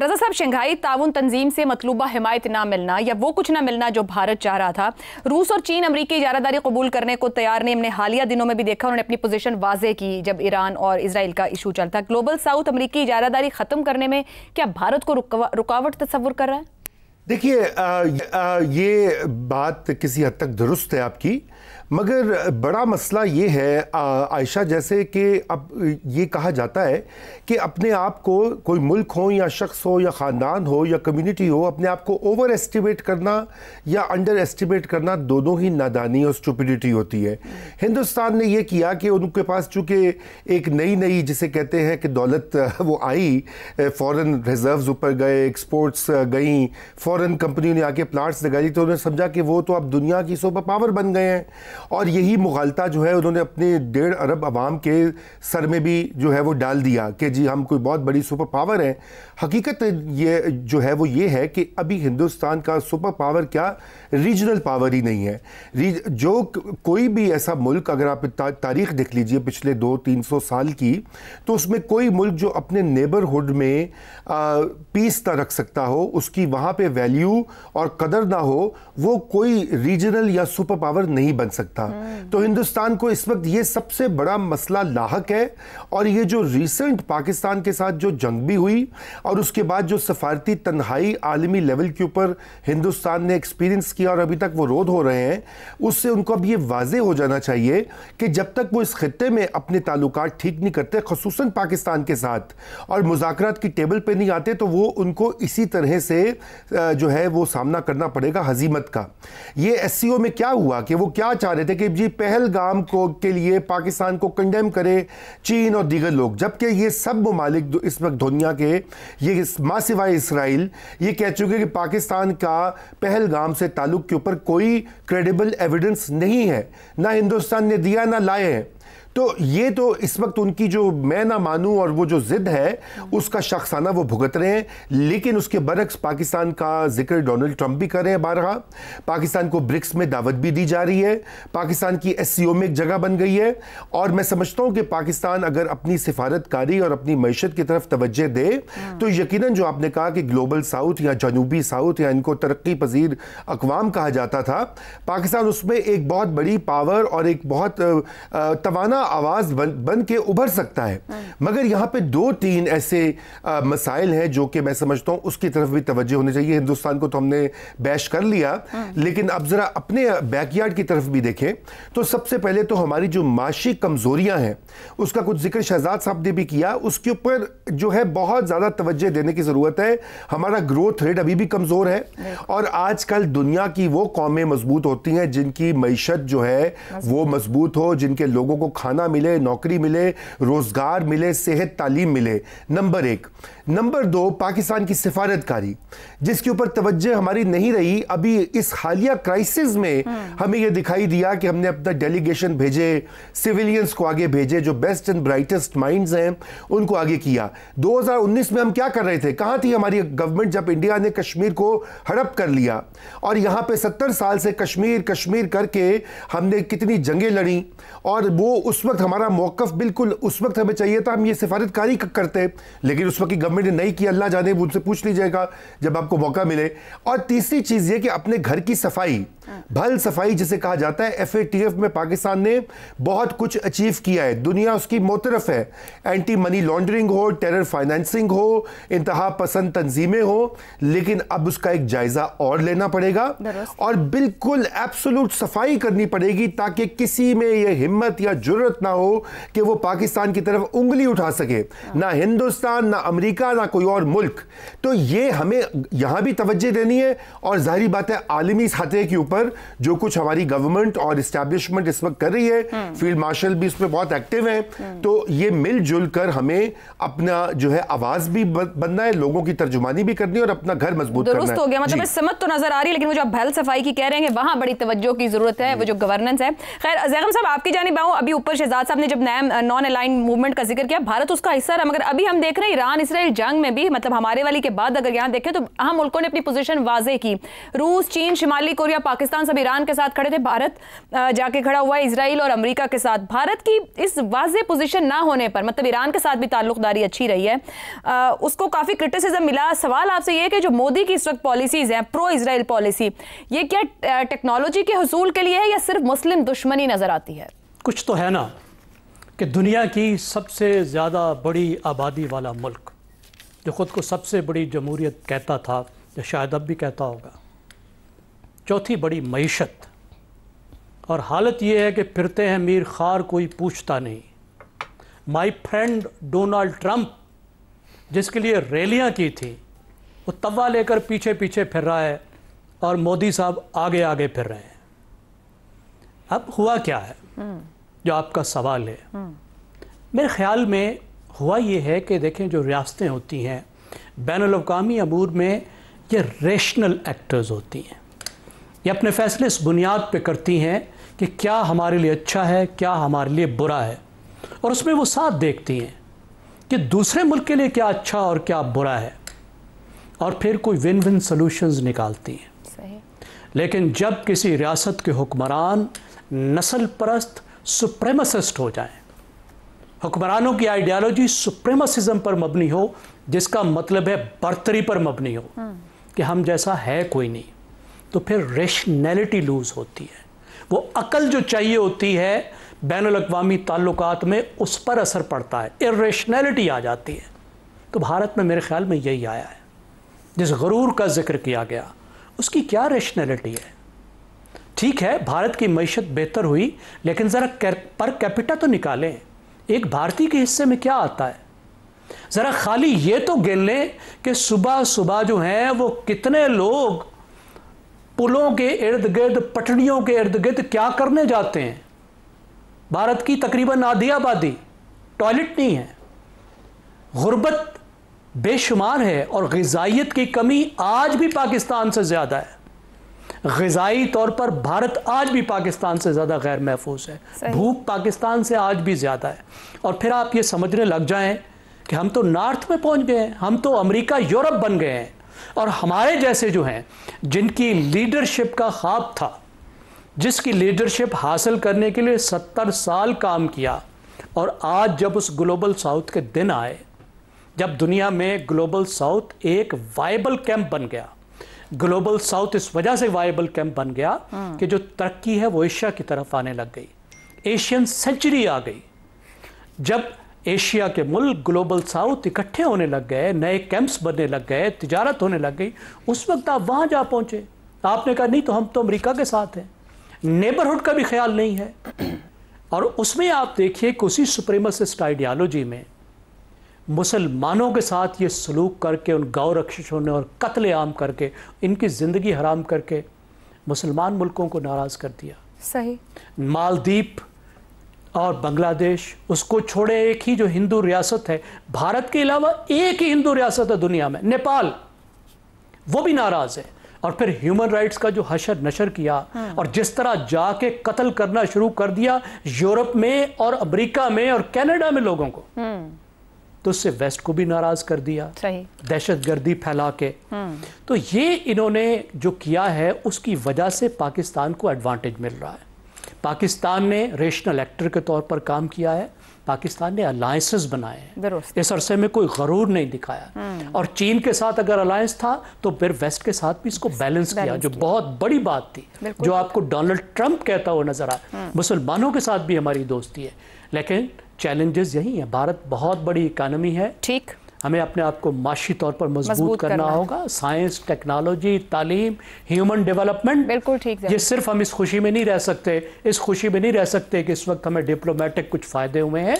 रज़ा साहब, शंघाई ताउन तंजीम से मतलूबा हिमायत ना मिलना या वो कुछ ना मिलना जो भारत चाह रहा था, रूस और चीन अमरीकी इजारादारी कबूल करने को तैयार नहीं। हमने हालिया दिनों में भी देखा उन्होंने अपनी पोजीशन वाजे की जब ईरान और इसराइल का इशू चलता। ग्लोबल साउथ अमरीकी इजारादारी खत्म करने में क्या भारत को रुकावट तस्वुर कर रहा है? देखिए, ये बात किसी हद तक दुरुस्त है आपकी, मगर बड़ा मसला ये है आयशा, जैसे कि अब ये कहा जाता है कि अपने आप को कोई मुल्क हो या शख्स हो या ख़ानदान हो या कम्युनिटी हो, अपने आप को ओवर एस्टिमेट करना या अंडर एस्टिमेट करना दोनों ही नादानी और स्टुपिडिटी होती है। हिंदुस्तान ने ये किया कि उनके पास चूँकि एक नई जिसे कहते हैं कि दौलत वो आई, फॉरेन रिजर्व्स ऊपर गए, एक्सपोर्ट्स गई, फॉरेन कंपनी ने आके प्लांट्स लगा ली, तो उन्होंने समझा कि वो तो अब दुनिया की सुपर पावर बन गए हैं। और यही मुगालता जो है उन्होंने अपने 1.5 अरब आवाम के सर में भी जो है वो डाल दिया कि जी हम कोई बहुत बड़ी सुपर पावर हैं। हकीकत ये जो है वो ये है कि अभी हिंदुस्तान का सुपर पावर क्या, रीजनल पावर ही नहीं है। जो कोई भी ऐसा मुल्क, अगर आप तारीख देख लीजिए पिछले 200-300 साल की, तो उसमें कोई मुल्क जो अपने नेबरहुड में पीस ना रख सकता हो, उसकी वहाँ पे वैल्यू और कदर ना हो, वो कोई रीजनल या सुपर पावर नहीं बन सकता। तो हिंदुस्तान को इस वक्त ये सबसे बड़ा मसला लाहक है। और ये जो रिसेंट पाकिस्तान के साथ जो जंग भी हुई और उसके बाद जो सफारती तन्हाई आलमी लेवल के ऊपर हिंदुस्तान ने एक्सपीरियंस किया और अभी तक वो रोध हो रहे हैं, उससे उनको अब ये वाजे हो जाना चाहिए कि जब तक वो इस खित्ते में अपने ताल्लुकात ठीक नहीं करते, खुसूसन पाकिस्तान के साथ, और मुज़ाकरात की टेबल पे नहीं आते, तो वो उनको इसी तरह से जो है वो सामना करना पड़ेगा हजीमत का। ये एससीओ में क्या हुआ कि वो क्या चाह रहे थे कि जी पहलगाम को के लिए पाकिस्तान को कंडेम करे चीन और दीगर लोग, जबकि ये सब ममालिक इस वक्त दुनिया के, ये मां सिवाय इसराइल, ये कह चुके कि पाकिस्तान का पहलगाम से ताल्लुक के ऊपर कोई क्रेडिबल एविडेंस नहीं है, ना हिंदुस्तान ने दिया ना लाए हैं। तो ये तो इस वक्त उनकी जो मैं ना मानूं और वो जो जिद है उसका शख्साना वो भुगत रहे हैं। लेकिन उसके बरक्स पाकिस्तान का जिक्र डोनाल्ड ट्रंप भी कर रहे हैं बारहा, पाकिस्तान को ब्रिक्स में दावत भी दी जा रही है, पाकिस्तान की एससीओ में एक जगह बन गई है। और मैं समझता हूं कि पाकिस्तान अगर अपनी सिफारतकारी और अपनी मैशत की तरफ तवज्जो दे तो यकीनन जो आपने कहा कि ग्लोबल साउथ या जनूबी साउथ या इनको तरक्की पजीर अकवाम कहा जाता था, पाकिस्तान उसमें एक बहुत बड़ी पावर और एक बहुत तवाना आवाज बन के उभर सकता है। मगर यहां पे 2-3 ऐसे मसाइल हैं जो कि मैं समझता हूं उसकी तरफ भी तवज्जो होनी चाहिए। हिंदुस्तान को तो हमने बैश कर लिया, लेकिन अब जरा अपने बैकयार्ड की तरफ भी देखें। तो सबसे पहले तो हमारी जो माशी कमजोरियां हैं उसका कुछ जिक्र शहजाद साहब ने भी किया, उसके ऊपर जो है बहुत ज्यादा तवज्जो देने की जरूरत है। हमारा ग्रोथ रेट अभी भी कमजोर है और आजकल दुनिया की वो कौमें मजबूत होती हैं जिनकी मईशत जो है वो मजबूत हो, जिनके लोगों को खाना मिले, नौकरी मिले, रोजगार मिले, सेहत तालीम मिले। नंबर 1। नंबर 2, पाकिस्तान की सिफारतकारी जिसके ऊपर तवज्जो हमारी नहीं रही। अभी इस हालिया क्राइसिस में हमें यह दिखाई दिया कि हमने अपना डेलीगेशन भेजे, सिविलियंस को आगे भेजे, जो बेस्ट एंड ब्राइटेस्ट माइंड्स हैं उनको आगे किया। 2019 में हम क्या कर रहे थे, कहां थी हमारी गवर्नमेंट जब इंडिया ने कश्मीर को हड़प कर लिया और यहां पे 70 साल से कश्मीर कश्मीर करके हमने कितनी जंगें लड़ी। और वो उस वक्त हमारा मौकफ बिल्कुल उस वक्त हमें चाहिए था, हम ये सिफारतकारी करते, लेकिन उस वक्त की गवर्नमेंट ने नहीं किया। अल्लाह जाने, उनसे पूछ लीजिएगा जब आपको मौका मिले। और तीसरी चीज ये कि अपने घर की सफाई, भल सफाई जिसे कहा जाता है, FATF में पाकिस्तान ने बहुत कुछ अचीव किया है, दुनिया उसकी मोतरफ है। एंटी मनी लॉन्ड्रिंग हो, टेरर फाइनेंसिंग हो, इंतहा पसंद तंजीमें हो, लेकिन अब उसका एक जायजा और लेना पड़ेगा और बिल्कुल एब्सोल्यूट सफाई करनी पड़ेगी ताकि किसी में यह हिम्मत या जुर्रत ना हो कि वो पाकिस्तान की तरफ उंगली उठा सके, ना हिंदुस्तान, ना अमेरिका, ना कोई और मुल्क। तो ये हमें यहां भी तवज्जो देनी है। और जाहिर बात है आलमी सतह के ऊपर जो कुछ हमारी गवर्नमेंट और इस्टेब्लिशमेंट इस वक्त कर रही है, फील्ड मार्शल भी इसमें बहुत एक्टिव है, तो ये मिलजुल कर हमें अपना जो है आवाज भी बनना है, लोगों की तर्जुमानी भी करनी है और अपना घर मजबूत करना है। दुरुस्त हो गया, मतलब समझ तो नजर आ रही है, लेकिन वो जो भल सफाई की कह रहे हैं वहां बड़ी तवज्जो की जरूरत है, वो जो गवर्नेंस है। खैर ज़ैगम साहब आपकी जानिब आऊं, अभी ऊपर शहजाद साहब ने जब नॉन अलाइन मूवमेंट का जिक्र किया, भारत उसका हिस्सा रहा, मगर अभी हम देख रहे हैं ईरान इसराइल जंग में भी, मतलब हमारे वाली के बाद अगर यहाँ देखें तो अहम मुल्कों ने अपनी पोजीशन वाजे की। रूस, चीन, शिमाली कोरिया, पाकिस्तान सब ईरान के साथ खड़े थे, भारत जाके खड़ा हुआ है इसराइल और अमेरिका के साथ। भारत की इस वाजे पोजीशन ना होने पर, मतलब ईरान के साथ भी ताल्लुकदारी अच्छी रही है, उसको काफी क्रिटिसिज्म मिला। सवाल आपसे ये है कि जो मोदी की इस वक्त पॉलिसीज हैं, प्रो इसराइल पॉलिसी, ये क्या टेक्नोलॉजी के हुसूल के लिए है या सिर्फ मुस्लिम दुश्मनी नजर आती है? कुछ तो है ना कि दुनिया की सबसे ज़्यादा बड़ी आबादी वाला मुल्क जो ख़ुद को सबसे बड़ी जमहूरियत कहता था, या शायद अब भी कहता होगा, चौथी बड़ी मईशत, और हालत ये है कि फिरते हैं मीर खार कोई पूछता नहीं। माई फ्रेंड डोनाल्ड ट्रंप जिसके लिए रैलियां की थी, वो तवा लेकर पीछे पीछे फिर रहा है और मोदी साहब आगे आगे फिर रहे हैं। अब हुआ क्या है जो आपका सवाल है, मेरे ख्याल में हुआ ये है कि देखें, जो रियासतें होती हैं बैनुल-अक़वामी अमूर में, ये रेशनल एक्टर्स होती हैं। ये अपने फैसले इस बुनियाद पे करती हैं कि क्या हमारे लिए अच्छा है, क्या हमारे लिए बुरा है, और उसमें वो साथ देखती हैं कि दूसरे मुल्क के लिए क्या अच्छा और क्या बुरा है, और फिर कोई विन विन सॉल्यूशंस निकालती हैं। सही। लेकिन जब किसी रियासत के हुक्मरान नस्ल परस्त सुप्रेमसिस्ट हो जाएं, हुक्मरानों की आइडियालॉजी सुप्रेमसिज्म पर मबनी हो, जिसका मतलब है बर्तरी पर मबनी हो कि हम जैसा है कोई नहीं, तो फिर रेशनैलिटी लूज होती है। वो अकल जो चाहिए होती है बैनुल-अक़वामी ताल्लुकात में, उस पर असर पड़ता है, इर्रेशनैलिटी आ जाती है। तो भारत में मेरे ख्याल में यही आया है। जिस गरूर का जिक्र किया गया, उसकी क्या रेशनैलिटी है? ठीक है, भारत की मईशत बेहतर हुई, लेकिन ज़रा पर कैपिटा तो निकालें, एक भारतीय के हिस्से में क्या आता है। ज़रा खाली ये तो गिन लें कि सुबह सुबह जो हैं वो कितने लोग पुलों के इर्द गिर्द, पटड़ियों के इर्द गिर्द क्या करने जाते हैं। भारत की तकरीबन आधी आबादी, टॉयलेट नहीं है, गुर्बत बेशुमार है, और ग़िज़ाइयत की कमी आज भी पाकिस्तान से ज़्यादा है। ग़िज़ाई तौर पर भारत आज भी पाकिस्तान से ज़्यादा गैर महफूज है, भूख पाकिस्तान से आज भी ज़्यादा है। और फिर आप ये समझने लग जाएं कि हम तो नॉर्थ में पहुंच गए हैं, हम तो अमेरिका यूरोप बन गए हैं, और हमारे जैसे जो हैं, जिनकी लीडरशिप का ख्वाब था, जिसकी लीडरशिप हासिल करने के लिए 70 साल काम किया, और आज जब उस ग्लोबल साउथ के दिन आए, जब दुनिया में ग्लोबल साउथ एक वायबल कैंप बन गया। ग्लोबल साउथ इस वजह से वायबल कैंप बन गया कि जो तरक्की है वो एशिया की तरफ आने लग गई, एशियन सेंचुरी आ गई। जब एशिया के मुल्क ग्लोबल साउथ इकट्ठे होने लग गए, नए कैंप्स बनने लग गए, तिजारत होने लग गई, उस वक्त आप वहाँ जा पहुँचे। आपने कहा नहीं, तो हम तो अमेरिका के साथ हैं, नेबरहुड का भी ख्याल नहीं है। और उसमें आप देखिए कि उसी सुप्रीमसिस्ट आइडियालॉजी में मुसलमानों के साथ ये सलूक करके, उन गौ रक्षकों ने और कत्ले आम करके, इनकी ज़िंदगी हराम करके मुसलमान मुल्कों को नाराज़ कर दिया। सही। मालदीव और बांग्लादेश, उसको छोड़े एक ही जो हिंदू रियासत है, भारत के अलावा एक ही हिंदू रियासत है दुनिया में, नेपाल, वो भी नाराज़ है। और फिर ह्यूमन राइट्स का जो हशर नशर किया, और जिस तरह जाके कत्ल करना शुरू कर दिया यूरोप में और अमेरिका में और कनाडा में लोगों को, तो उससे वेस्ट को भी नाराज कर दिया, दहशतगर्दी फैला के। तो ये इन्होंने जो किया है, उसकी वजह से पाकिस्तान को एडवांटेज मिल रहा है। पाकिस्तान ने रेशनल एक्टर के तौर पर काम किया है, पाकिस्तान ने अलायंसेस बनाए हैं, इस अरसे में कोई गरूर नहीं दिखाया। और चीन के साथ अगर अलायंस था तो फिर वेस्ट के साथ भी इसको बैलेंस किया, जो बहुत बड़ी बात थी, जो आपको डोनाल्ड ट्रंप कहता हुआ नजर आया। मुसलमानों के साथ भी हमारी दोस्ती है, लेकिन चैलेंजेस यही हैं। भारत बहुत बड़ी इकानमी है, ठीक, हमें अपने आप को माशी तौर पर मजबूत करना होगा। साइंस, टेक्नोलॉजी, तालीम, ह्यूमन डेवलपमेंट, बिल्कुल ठीक है। ये सिर्फ हम इस खुशी में नहीं रह सकते, इस खुशी में नहीं रह सकते कि इस वक्त हमें डिप्लोमेटिक कुछ फ़ायदे हुए हैं।